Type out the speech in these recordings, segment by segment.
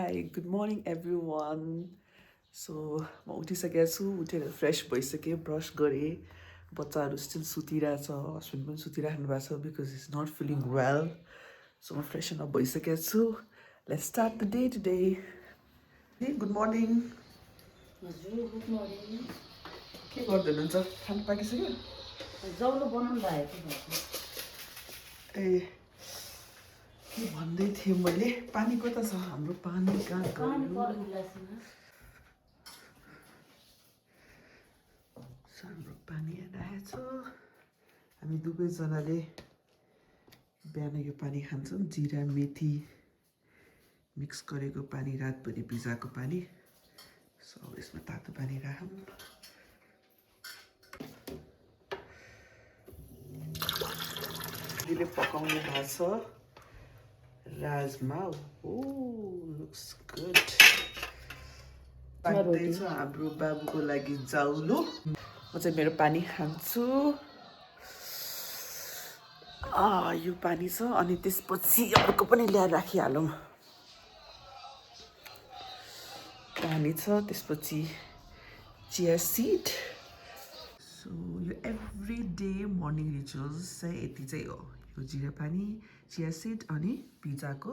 Hi, good morning everyone. So म उठिसकेको छु उठेर फ्रेस भइसकेँ ब्रस गरेँ बच्चाहरू स्टिल सुतिरहेछ हस्बेन्ड पनि सुतिराख्नु भएको छ because is not feeling well so म फ्रेसन अप भइसकेको छु let's start the day today good morning हजुर गुड मर्निङ के गर्दै हुनुहुन्छ खाना पाकिसक्यो जौलो बनाउनु भएको ए के भन्दै थिएँ मैले पानी कता छ हाम्रो पानी कहाँ गयो हाम्रो पानी आइरहेछ हामी दुवैजनाले बिहान यो पानी खान्छौँ जिरा मेथी मिक्स गरेको पानी रातभरि भिजाएको पानी सो यसमा तातो पानी राखौँ दिदीले पकाउनु भएको छ राजमा लुक्स गुड पाक्दैछ हाम्रो बाबुको लागि जाउलो म चाहिँ मेरो पानी खान्छु यो पानी छ अनि त्यसपछि अर्को पनि ल्याएर राखिहालौँ पानी छ त्यसपछि चिया सिड सो यो एभ्री डे मर्निङ रिचुअल्स चाहिँ यति चाहिँ हो यो जिरा पानी चिया सिड अनि पिज्जाको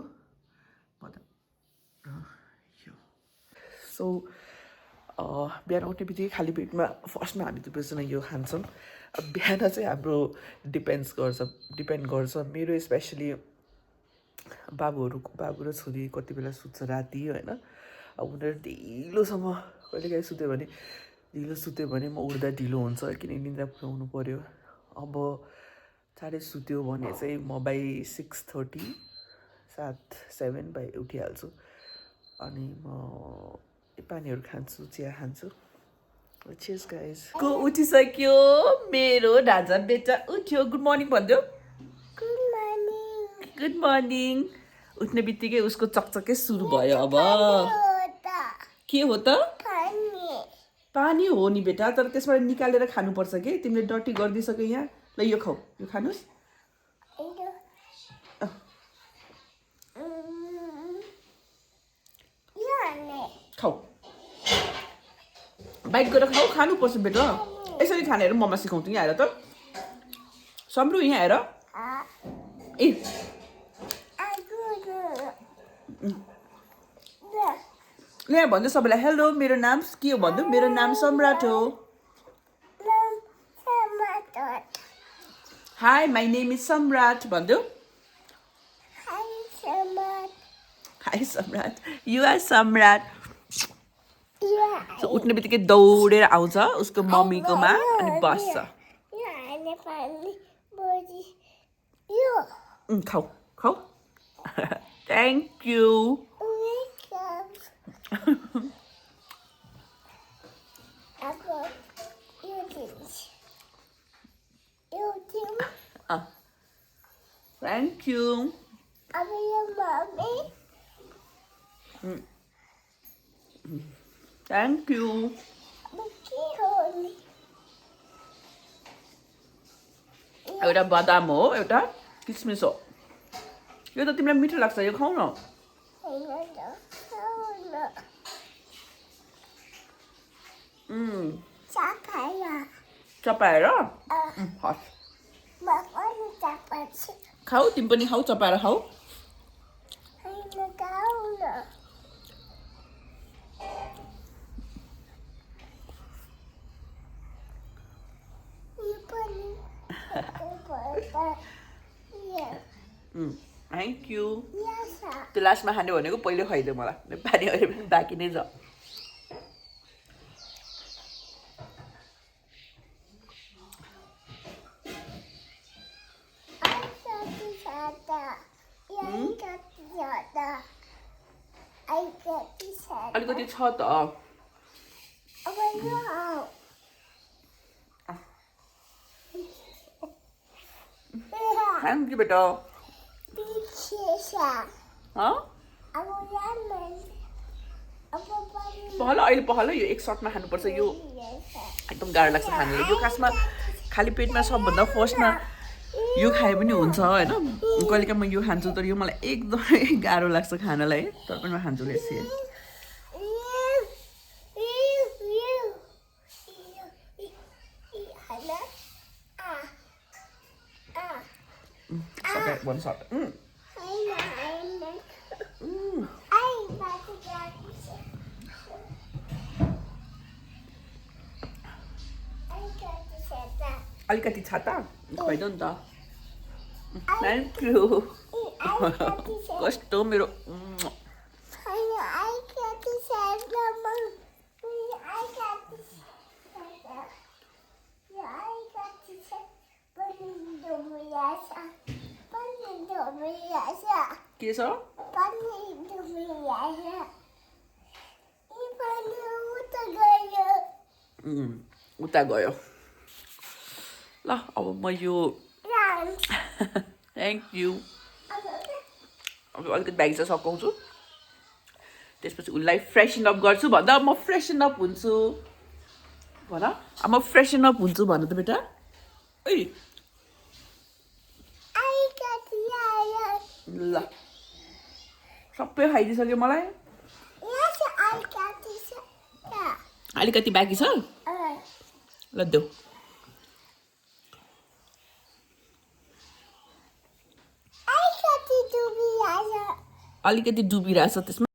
बदाम र यो सो बिहान उठ्ने बित्तिकै खाली पेटमा फर्स्टमा हामी दुवैजना यो खान्छौँ बिहान चाहिँ हाम्रो डिपेन्ड गर्छ मेरो स्पेसली बाबु र छोरी कति बेला सुत्छ राति होइन अब उनीहरू ढिलोसम्म कहिलेकाहीँ सुत्यो भने म उठ्दा ढिलो हुन्छ किनकि निन्द्रा पुर्याउनु पऱ्यो अब चाँडै सुत्यो भने चाहिँ म बाई 6:30 7 बाई उठिहाल्छु अनि म पानीहरू खान्छु चिया खान्छु चीयर्स गाइस को उठिसक्यो मेरो राजा बेटा उठ्यो गुड मर्निङ भन्दियो गुड मर्निङ उठ्ने बित्तिकै उसको चकचकै सुरु भयो अब के हो त पानी हो नि बेटा तर त्यसबाट निकालेर खानुपर्छ कि तिमीले डटी गरिदिइसक्यो यहाँ ल यो खाऊ यो खानुस् खाऊ बाइट गरेर खाऊ खानुपर्छ बेटा यसरी खानेहरू ममा सिकाउँछु यहाँ आएर त सम्रु यहाँ आएर ए यहाँ भन्नु सबैलाई हेलो मेरो नाम के हो भन्नु मेरो नाम सम्राट हो हाई माई नेम इज सम्राट भन्नु हाई सम्राट यु आर सम्राट उठ्ने बित्तिकै दौडेर आउँछ उसको मम्मीकोमा अनि बस्छ खाऊ खाऊ thank you thank you thank you एउटा बदाम हो एउटा किसमिस हो यो त तिमीलाई मिठो लाग्छ यो खाऊ न चपाएर खाऊ तिमी पनि खाऊ चपाएर खाऊ थ्याङ्क यू त्यो लास्टमा खाने भनेको पहिले खुवाइदियो मलाई पानी अहिले पनि बाँकी नै छ अलिकति छ त थ्याङ्क यू बेटा पहल अहिले पहल यो एक सर्टमा खानुपर्छ यो एकदम गाह्रो लाग्छ खानुले यो खासमा खाली पेटमा सबभन्दा फर्स्टमा यो खाए पनि हुन्छ होइन कहिलेकाहीँ म यो खान्छु तर यो मलाई एकदमै गाह्रो लाग्छ खानलाई तर पनि म खान्छु यसै सबै one shot. अलिकति छाता खुवाइदो नि त थ्याङ्क यू कस्तो मेरो के छ उता गयो ल अब म यो थ्याङ्क यू अब अलिकति ब्याग चाहिँ सकाउँछु त्यसपछि उसलाई फ्रेसन अप गर्छु भन्दा म फ्रेसन अप हुन्छु भन अब म फ्रेसन अप हुन्छु भन त बेटा ओइ ल सबै खाइदिइसक्यो मलाई अलिकति बाँकी छ ल देऊ अलिकति डुबिरहेछ त्यसमा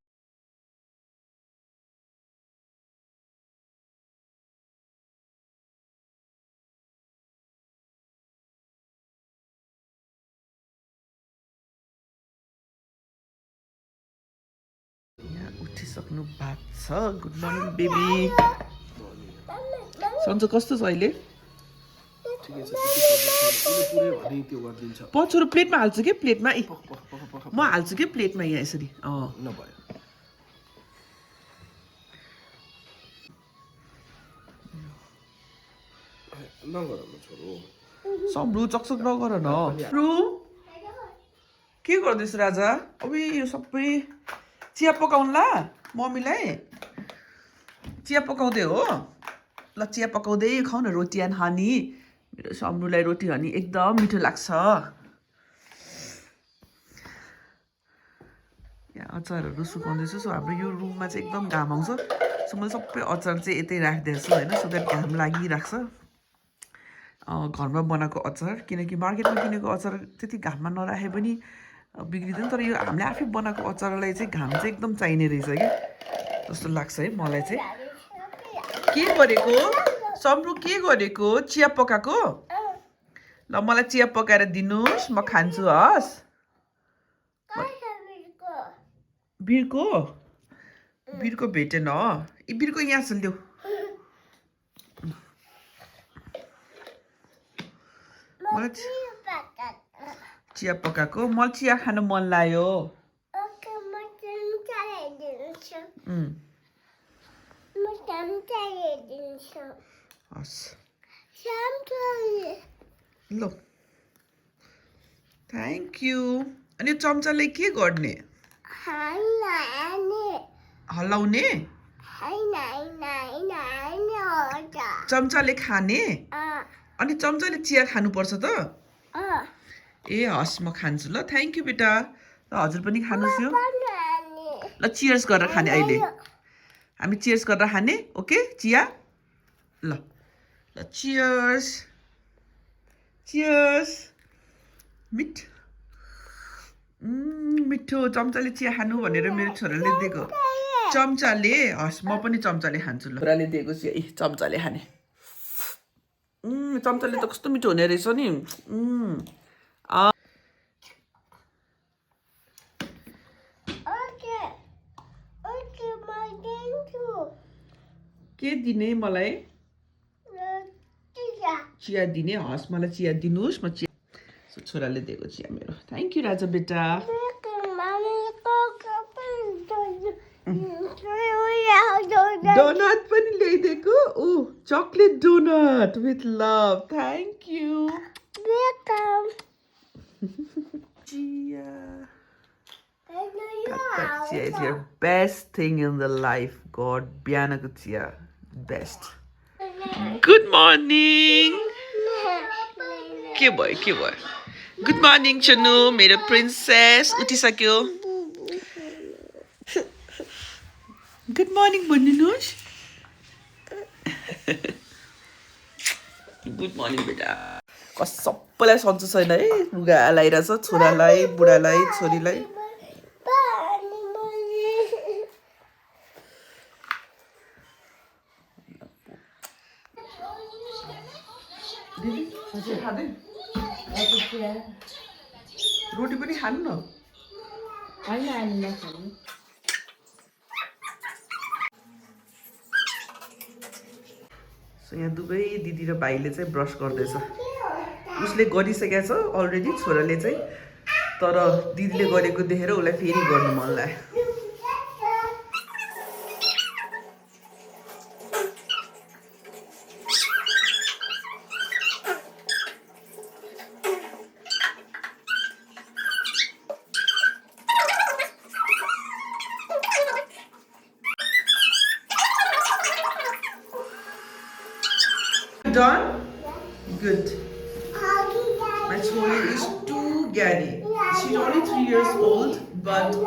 यहाँ उठिसक्नु भएको छ गुड मर्निङ बेबी सन्चो कस्तो छ अहिले पछुरो प्लेटमा हाल्छु कि प्लेटमा म हाल्छु कि प्लेटमा यहाँ यसरी सम्रु चकचक नगर न के गर्दैछ राजा अब यो सबै चिया पकाउनुला मम्मीलाई चिया पकाउँदै हो ल चिया पकाउँदै खाऊ न रोटी एन्ड हनी मेरो सम्रुलाई रोटी हनी एकदम मिठो लाग्छ यहाँ अचारहरू सुकाउँदैछु सो हाम्रो यो रुममा चाहिँ एकदम घाम आउँछ सो मैले सबै अचार चाहिँ यतै राखिदिएछु होइन सो द्याट घाम लागिरहेको छ घरमा बनाएको अचार किनकि मार्केटमा किनेको अचार त्यति घाममा नराखे पनि बिग्रिँदैन तर यो हामीले आफै बनाएको अचारलाई चाहिँ घाम चाहिँ एकदम चाहिने रहेछ कि जस्तो लाग्छ है मलाई चाहिँ के गरेको सम्रु के गरेको चिया पकाएको ल मलाई चिया पकाएर दिनुहोस् म खान्छु हस् बिरको भेटेन बिरको यहाँ छ ल्याऊ मलाई चिया पकाएको मलाई चिया खानु मन लाग्यो हस् ल थ्याङ्क यू अनि चम्चाले के गर्ने हल्लाउने चम्चाले खाने अनि चम्चाले चिया खानुपर्छ त ए हस् म खान्छु ल थ्याङ्क यू बेटा ल हजुर पनि खानुहोस् यो ल चियर्स गरेर खाने अहिले हामी चियर्स गरेर खाने ओके चिया ल ल चियर्स चियर्स मिठो चम्चाले चिया खानु भनेर मेरो छोराले दिएको चम्चाले हस् म पनि चम्चाले खान्छु ल छोराले दिएको चिया चम्चाले खाने चम्चाले त कस्तो मिठो हुने रहेछ नि के दिने मलाई चिया दिने हस् मलाई चिया दिनुहोस् म चिया छोराले दिएको चिया मेरो थ्याङ्क यू राजा बेटा डोनट पनि ल्याइदिएको oh chocolate donut with love thank you chiya chiya is your best thing in the life God बिहानको चिया बेस्ट गुड मर्निङ के भयो गुड मर्निङ चुनु मेरो प्रिन्सेस उठिसक्यो गुड मर्निङ भन्नुहोस् गुड मर्निङ बेटा सबैलाई सन्चो छैन है लुगा लाइरहेछ छोरालाई बुढालाई छोरीलाई रोटी पनि खानु न यहाँ दुवै दिदी र भाइले चाहिँ ब्रस गर्दैछ उसले गरिसकेको छ अलरेडी छोराले चाहिँ तर दिदीले गरेको देखेर उसलाई फेरि गर्नु मन लाग्यो Done? Good. My choli is too gaddy. She's only 3 years old, but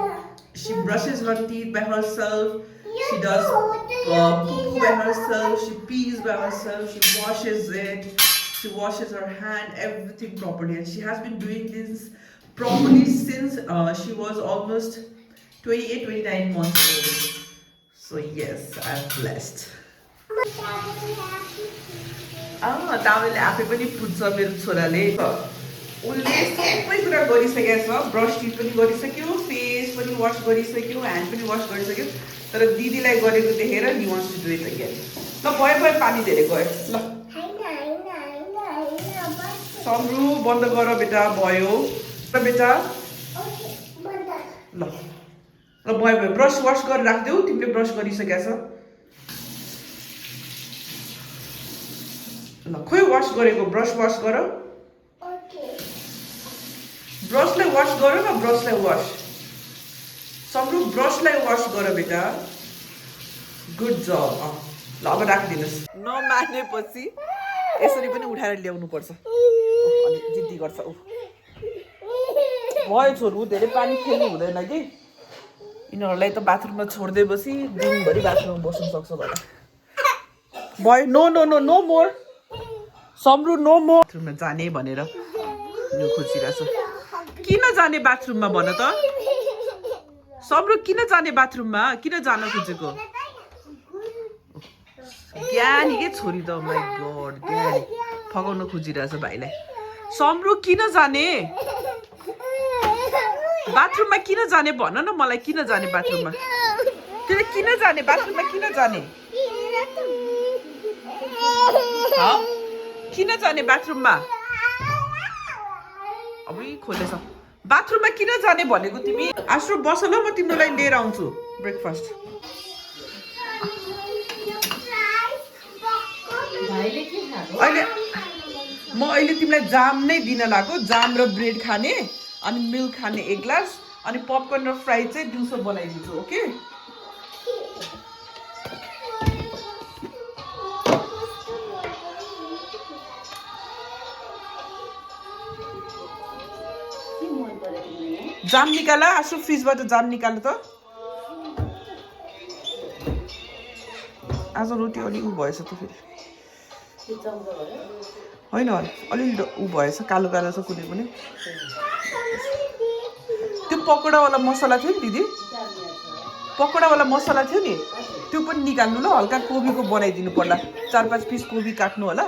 she brushes her teeth by herself. She does poo by herself. She pees by herself. She washes it. She washes her hand, everything properly. And she has been doing this properly since she was almost 28, 29 months old. So yes, I'm blessed. तावेले आफै पनि पुज्छ मेरो छोराले उसले सबै कुरा गरिसकेको छ ब्रस टिप पनि गरिसक्यो फेस पनि वास गरिसक्यो ह्यान्ड पनि वास गरिसक्यो तर दिदीलाई गरेको देखेर he wants to do it again ल भयो पानी धेरै गयो ल सम्रु बन्द गर बेटा भयो बेटा ल भयो ब्रस वास गरेर राख्देऊ तिमीले ब्रस गरिसकेको छ ल खोइ वास गरेको ब्रस वास गर ब्रसलाई वास गर न ब्रसलाई वास सम्रु ब्रसलाई वास गर बेटा गुड जब ल अब राखिदिनुहोस् नमानेपछि यसरी पनि उठाएर ल्याउनु पर्छ अनि जिद्दी गर्छ भयो छोरु धेरै पानी खेल्नु हुँदैन कि यिनीहरूलाई त बाथरुममा छोडिदिएपछि दिनभरि बाथरुममा बस्नु सक्छ होला भयो no no no no more सम्रु नो मोर बाथरुममा जाने भनेर यो खोजिरहेछ किन जाने बाथरुममा भन त सम्रु किन जाने बाथरुममा किन जान खोजेको ज्ञानी के छोरी त माइ गॉड ज्ञानी फगाउन खोजिरहेछ भाइलाई सम्रु किन जाने बाथरुममा किन जाने भन न मलाई किन जाने बाथरुममा तिमीले किन जाने बाथरुममा किन जाने किन जाने बाथरुममा अब खोलेछ बाथरुममा किन जाने भनेको तिमी आश्रो बस ल म तिम्रो लागि लिएर आउँछु ब्रेकफास्ट अहिले म अहिले तिमीलाई जाम नै दिन लाग्यो जाम र ब्रेड खाने अनि मिल्क खाने एक ग्लास अनि पपकर्न र फ्राई चाहिँ दिउँसो बनाइदिन्छु ओके जाम निकाल आसु फ्रिजबाट जाम निकाल त आज रोटी अलि उ भएछ त फेरि होइन अलिअलि उ भएछ कालो कालो छ कुनै पनि त्यो पकोडावाला मसला थियो नि दिदी पकोडावाला मसला थियो नि त्यो पनि निकाल्नु ल हल्का कोबीको बनाइदिनु पर्ला 4-5 पिस कोबी काट्नु होला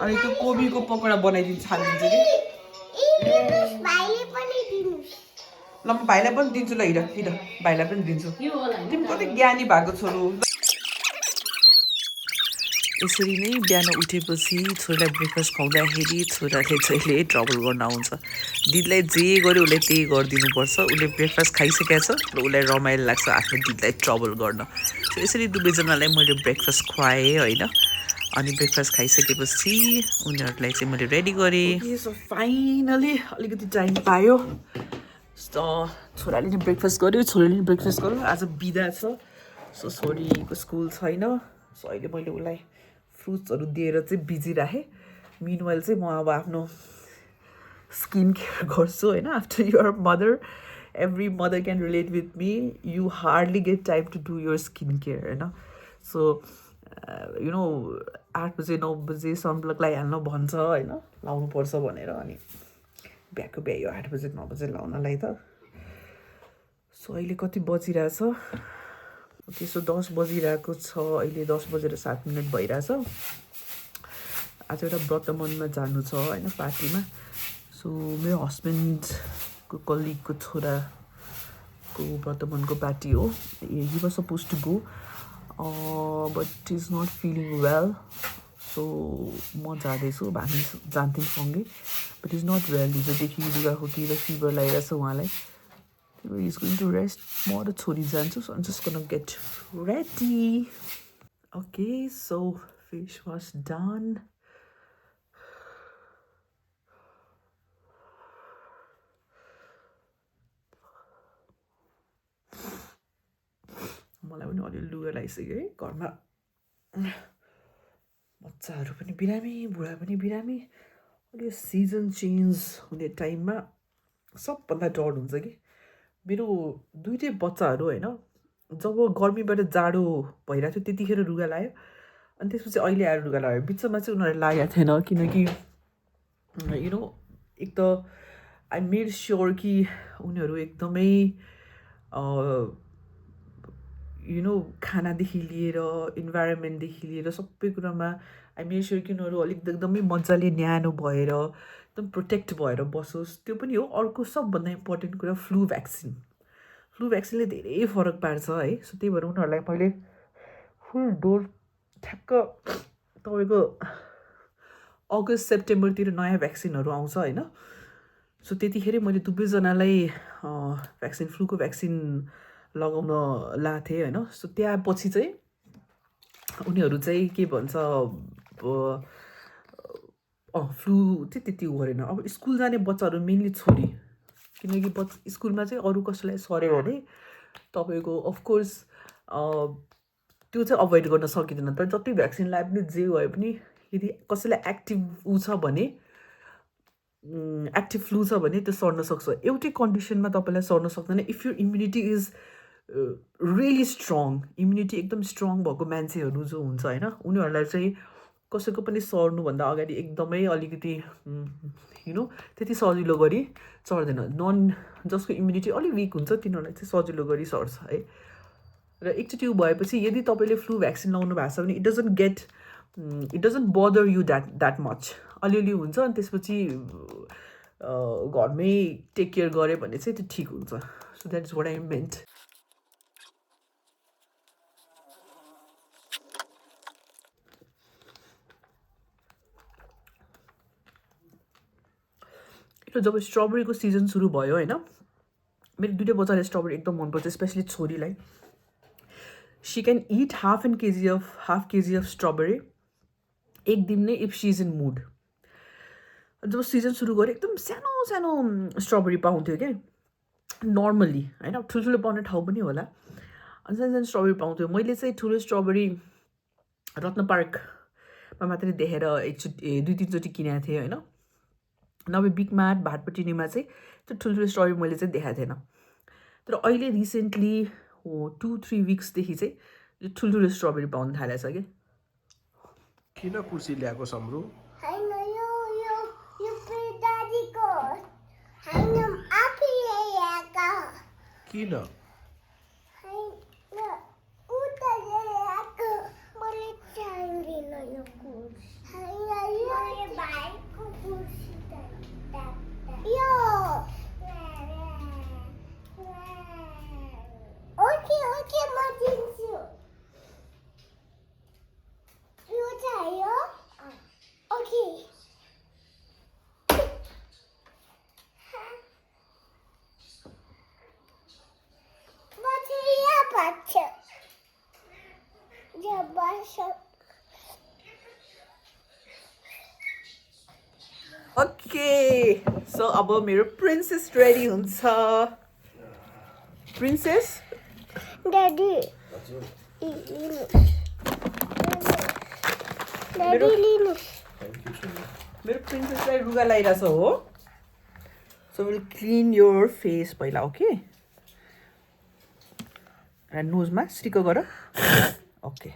अनि त्यो कोबीको पकोडा बनाइदिनु छानिदिन्छु कि ल म भाइलाई पनि दिन्छु ल हिँड भाइलाई पनि दिन्छु तिमी कति ज्ञानी भएको छोरो यसरी नै बिहान उठेपछि छोरालाई ब्रेकफास्ट खुवाउँदाखेरि छोराले जहिले ट्रबल गर्न आउँछ दिदीलाई जे गर्यो उसले त्यही गरिदिनुपर्छ उसले ब्रेकफास्ट खाइसकेको छ र उसलाई रमाइलो लाग्छ आफ्नो दिदीलाई ट्रबल गर्न सो यसरी दुवैजनालाई मैले ब्रेकफास्ट खुवाएँ होइन अनि ब्रेकफास्ट खाइसकेपछि उनीहरूलाई चाहिँ मैले रेडी गरेँ सो फाइनली अलिकति टाइम पायो छोराले नि ब्रेकफास्ट गर्यो छोरीले नि ब्रेकफास्ट गर्यो आज बिदा छ सो छोरीको स्कुल छैन सो अहिले मैले उसलाई फ्रुट्सहरू दिएर चाहिँ बिजी राखेँ मिनवाइल चाहिँ म अब आफ्नो स्किन केयर गर्छु होइन after your mother every mother can relate with me you hardly get time to do your skin care होइन सो 8 बजे 9 बजे सनब्लक लगाइहाल्नु भन्छ होइन लाउनुपर्छ भनेर अनि बिहाको भ्यायो 8 बजे 9 बजे लाउनलाई त सो अहिले कति बजिरहेछ त्यसो 10 बजिरहेको छ अहिले 10 बजेर 7 मिनट भइरहेछ आज एउटा व्रतमनमा जानु छ होइन पार्टीमा सो मेरो हस्बेन्डको कलिगको छोराको व्रतमनको पार्टी हो he was suppose to go but is not feeling well so म जाँदैछु हामी जान्थ्यौँ सँगै बट इज नट वेल हिजोदेखि रुगाखोकी र फिभर लगाइरहेछ उहाँलाई इज गोइङ टु रेस्ट म र छोरी जान्छु so I'm just gonna get ready. Okay, so face wash done. मलाई पनि अलिअलि लुगा लगाइसक्यो है घरमा बच्चाहरू पनि बिरामी बुढा पनि बिरामी अलि सिजन चेन्ज हुने टाइममा सबभन्दा डर हुन्छ कि मेरो दुईटै बच्चाहरू होइन जब गर्मीबाट जाडो भइरहेको थियो त्यतिखेर लुगा लायो अनि त्यसपछि अहिले आएर लुगा लगायो बिचमा चाहिँ उनीहरूले लागेको थिएन किनकि एक त आई मेड स्योर कि उनीहरू एकदमै खानादेखि लिएर इन्भाइरोमेन्टदेखि लिएर सबै कुरामा आई मेड स्योर कि उनीहरू अलिक एकदमै मजाले न्यानो भएर एकदम प्रोटेक्ट भएर बसोस् त्यो पनि हो अर्को सबभन्दा इम्पोर्टेन्ट कुरा फ्लू भ्याक्सिनले धेरै फरक पार्छ है सो त्यही भएर उनीहरूलाई मैले फुल डोज ठ्याक्क तपाईँको अगस्त सेप्टेम्बरतिर नयाँ भ्याक्सिनहरू आउँछ होइन सो त्यतिखेरै मैले दुवैजनालाई भ्याक्सिन फ्लूको भ्याक्सिन लगाउन लाएको थिएँ होइन सो त्यसपछि चाहिँ उनीहरू चाहिँ के भन्छ फ्लू चाहिँ त्यति गरेन अब स्कुल जाने बच्चाहरू मेनली छोरी किनकि स्कुलमा चाहिँ अरू कसैलाई सर्यो भने तपाईँको अफकोर्स त्यो चाहिँ अभोइड गर्न सकिँदैन तर जति भ्याक्सिन लगाए पनि जे भए पनि यदि कसैलाई एक्टिभ छ भने एक्टिभ फ्लू छ भने त्यो सर्न सक्छ एउटै कन्डिसनमा तपाईँलाई सर्न सक्दैन if you immunity is really strong immunity एकदम स्ट्रङ भएको मान्छेहरू जो हुन्छ होइन उनीहरूलाई चाहिँ कसैको पनि सर्नुभन्दा अगाडि एकदमै अलिकति त्यति सजिलो गरी सर्दैन जसको इम्युनिटी अलिक विक हुन्छ तिनीहरूलाई चाहिँ सजिलो गरी सर्छ है र एकचोटि भएपछि यदि तपाईँले फ्लू भ्याक्सिन लाउनु भएको छ भने इट डजन्ट बदर यु द्याट मच अलिअलि हुन्छ अनि त्यसपछि घरमै टेक केयर गऱ्यो भने चाहिँ त्यो ठिक हुन्छ so that is what I meant जब स्ट्रबेरीको सिजन सुरु भयो होइन मेरो दुईटै बच्चाले स्ट्रबेरी एकदम मनपर्छ स्पेसली छोरीलाई she can eat half KG of strawberry एक दिन नै if she is in mood जब सिजन सुरु गऱ्यो एकदम सानो सानो स्ट्रबेरी पाउँथ्यो क्या नर्मल्ली होइन ठुल्ठुलो पाउने ठाउँ पनि होला अनि सानो सानो स्ट्रबेरी पाउँथ्यो मैले चाहिँ ठुलो स्ट्रबेरी रत्न पार्कमा मात्रै देखेर एकचोटि 2-3 चोटि किनेको थिएँ होइन नभए बिगमार्ट भाटपट्टिनीमा चाहिँ त्यो ठुल्ठुलो स्ट्रबेरी मैले चाहिँ देखाएको थिएन तर अहिले रिसेन्टली 2-3 विक्सदेखि चाहिँ ठुल्ठुलो स्ट्रबेरी पाउनु थालेछ कि किन कुर्सी ल्याएको सम्रु किन Okay, so अब मेरो princess ready हुन्छ princess Daddy मेरो princessलाई रुगा लगाइरहेछ हो So we'll clean your face पहिला, okay? And nose ma stick गर. Okay.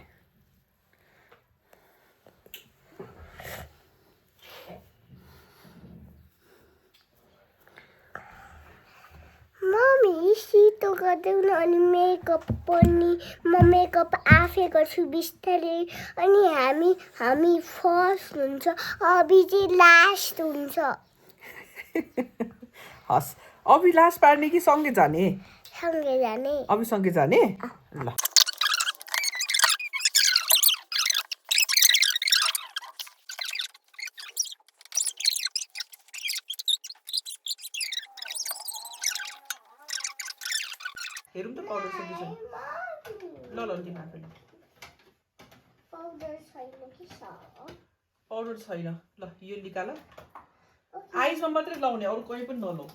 Mommy, सितो गर्दैन अनि मेकअप पनि म मेकअप आफै गर्छु बिस्तारै अनि हामी फर्स्ट हुन्छ अभी चाहिँ लास्ट हुन्छ हस् अभी लास्ट पार्ने कि सँगै जाने सँगै जाने अभी सँगै जाने ल हेरौँ त पाउडर छ कि छैन ल ल तिमी आफै पाउडर छैन कि छ पाउडर छैन ल यो निकाल आइजमा मात्रै लाउने अरू कहीँ पनि नलाऊ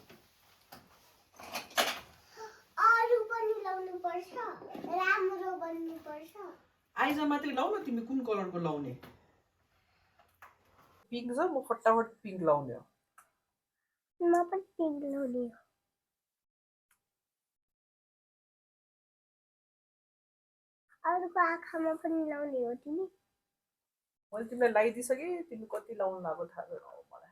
अरू पनि लाउनु पर्छ राम्रो बन्नु पर्छ आइजमा मात्रै लाऊ न तिमी कुन कलरको लाउने पिङ्क छ म फटाफट पिङ्क लाउने हो म पनि पिङ्क लाउने हो अरूको आँखामा पनि लाउने हो तिमी मैले तिमीलाई लगाइदिइसकेँ तिमी कति लाउनु भएको थाहा छैन मलाई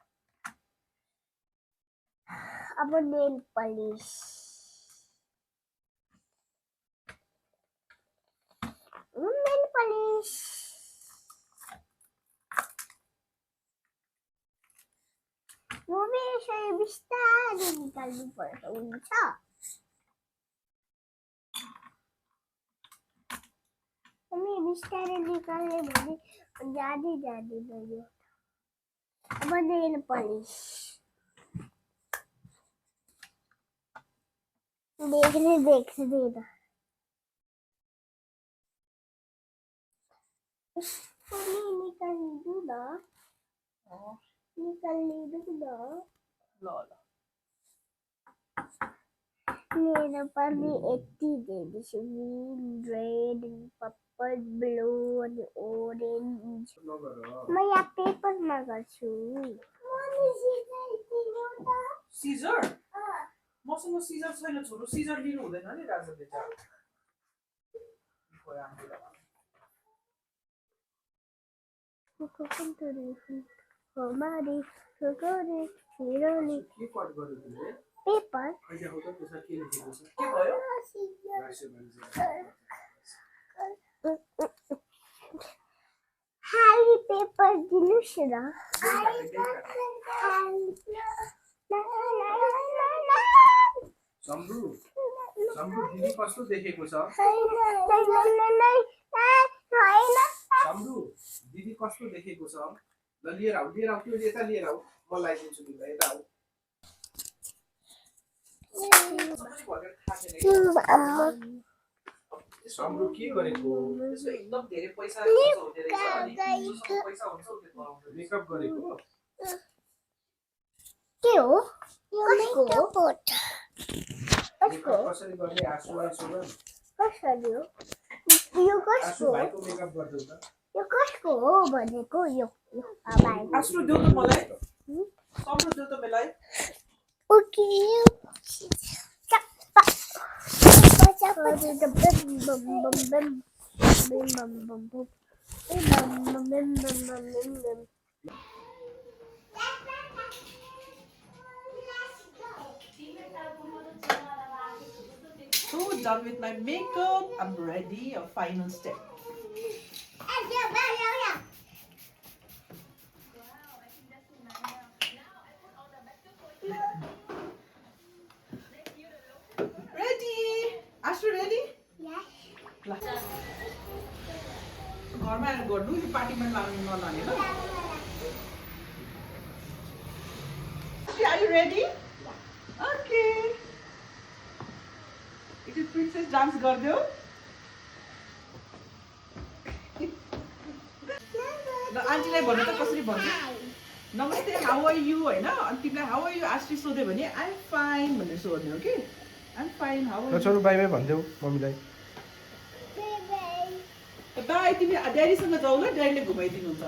अब नेल पलिस नेल पलिस म यसरी बिस्तारै निकाल्नु पर्छ हुन्छ हामी बिस्तारै निकाल्ने भने जाँदै जाँदैन यो अब नेल पलिस देखने देख्दैन पनि निकालिदिनु न निकालिदिनु न ल ल मेरो पनि यति दिदैछु ग्रिन रेड पर्पल ब्लू अनि ओरेन्ज म यहाँ पेपरमा गर्छु सिजर मसँग सिजर छैन छोरो सिजर लिनु हुँदैन नि राजाले त हमारी सुगरे हिरोले के कट गर्यो तिमीले पेपर अहिले हो त त्यसमा के लेखेको छ के भयो Harry paper दिनुस् न सम्रु सम्रु दिदी कस्तो देखेको छ सम्रु दिदी कस्तो देखेको छ ल लिएर आऊ त्यो यता लिएर आऊ म लगाइदिन्छु तिमीलाई यता आऊ सम्रु के गरेको एकदम धेरै पैसा हुँदै रहेछ अनि पैसा हुन्छ मेकअप गरेको के हो कसको कसरी गर्ने आसु आइसोमा कसरी हो यो कसको आसु भाइको मेकअप गर्दै त यो कसको हो भनेको यो आश्रु देऊ त मलाई सम्रु देऊ त मलाई okay So done with my makeup. I'm ready. A final step. Ready? Ashru ready? Yes. घरमा आएर गर्नु यो पार्टीमा नलाने ल Are you ready? Okay. It is princess dance गरिदेऊ ल आन्टीलाई भन्नु त कसरी भन्नु नमस्ते हाउ आर यु हैन अनि तिमीलाई हाउ आर यु आश्री सोध्यो भने आई एम फाइन भनेर सोध्ने हो कि I am fine how are छोरो बाई बाई भन्देऊ मम्मीलाई यु बाई तिमी ड्याडीसँग जाऊ ल ड्याडीले घुमाइदिनुहुन्छ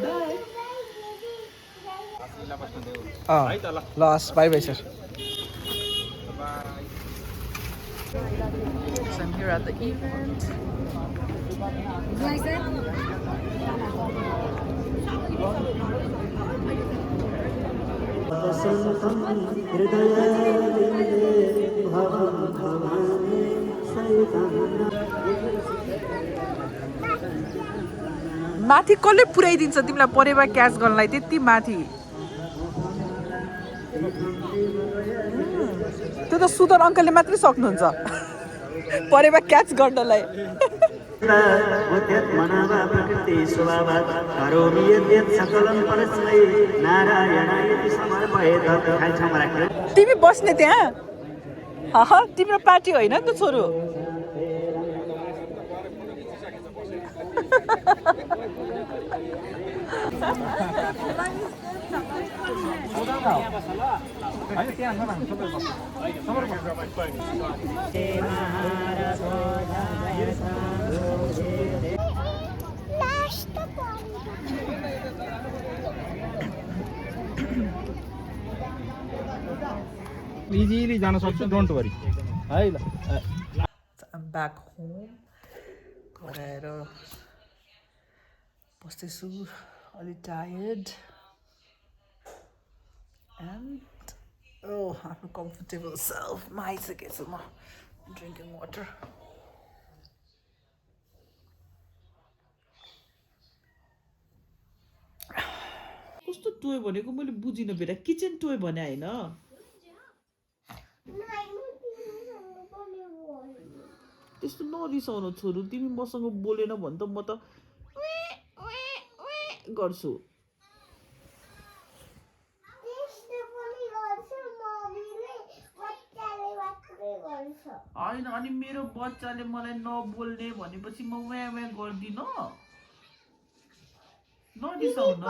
बाई है त ल लस bye bye sir bye So I'm here at the event. माथि कसले पुर्याइदिन्छ तिमीलाई परेवा क्याच गर्नलाई त्यति माथि त्यो त सुदर अङ्कलले मात्रै सक्नुहुन्छ परेवा क्याच गर्नलाई तिमी बस्ने त्यहाँ तिम्रो पार्टी होइन त छोरो इजिली जान सक्छु डोन्ट वरी है ल I'm back home घर आएर बस्दैछु अलि टायर्ड and आफ्नो comfortable self मा आइसकेछु म drinking water कस्तो टोय भनेको मैले बुझिनँ बेटा किचन टोय भने हैन त्यस्तो नरिसाउनु छोरो तिमी मसँग बोलेन भने त म त गर्छु होइन अनि मेरो बच्चाले मलाई नबोल्ने भनेपछि म व्या व्या गर्दिन नरिसाउन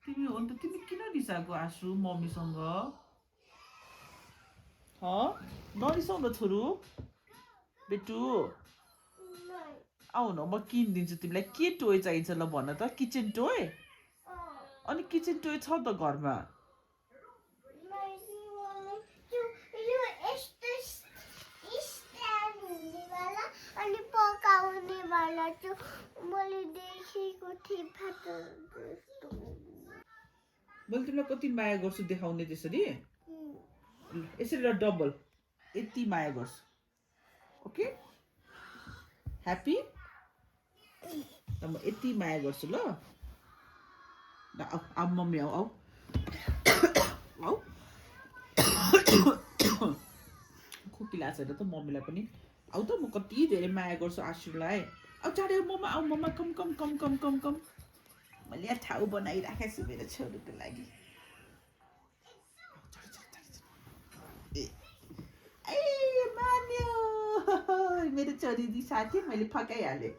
तिमी हो नि त तिमी किन रिसाएको आशु मम्मीसँग नरिसाउ न छोरो बेटु आउ न म किनिदिन्छु तिमीलाई के टोय चाहिन्छ ल भन त किचन टोय अनि किचन टोय छ त घरमा मैले तिमीलाई कति माया गर्छु देखाउने त्यसरी यसरी ल डबल यति माया गर्छु ओके ह्याप्पी म यति माया गर्छु ल अब मम्मी आऊ आऊ आऊ खोकी लाग्छ त मम्मीलाई पनि आऊ त म कति धेरै माया गर्छु आशुलाई आऊ चाँडै मम्मा आऊ मम्मा कम कम कम कम कम कम मैले यहाँ ठाउँ बनाइराखेको छु मेरो छोरीको लागि ए मान्यो मेरो छोरी रिसाथेँ मैले फकाइहालेँ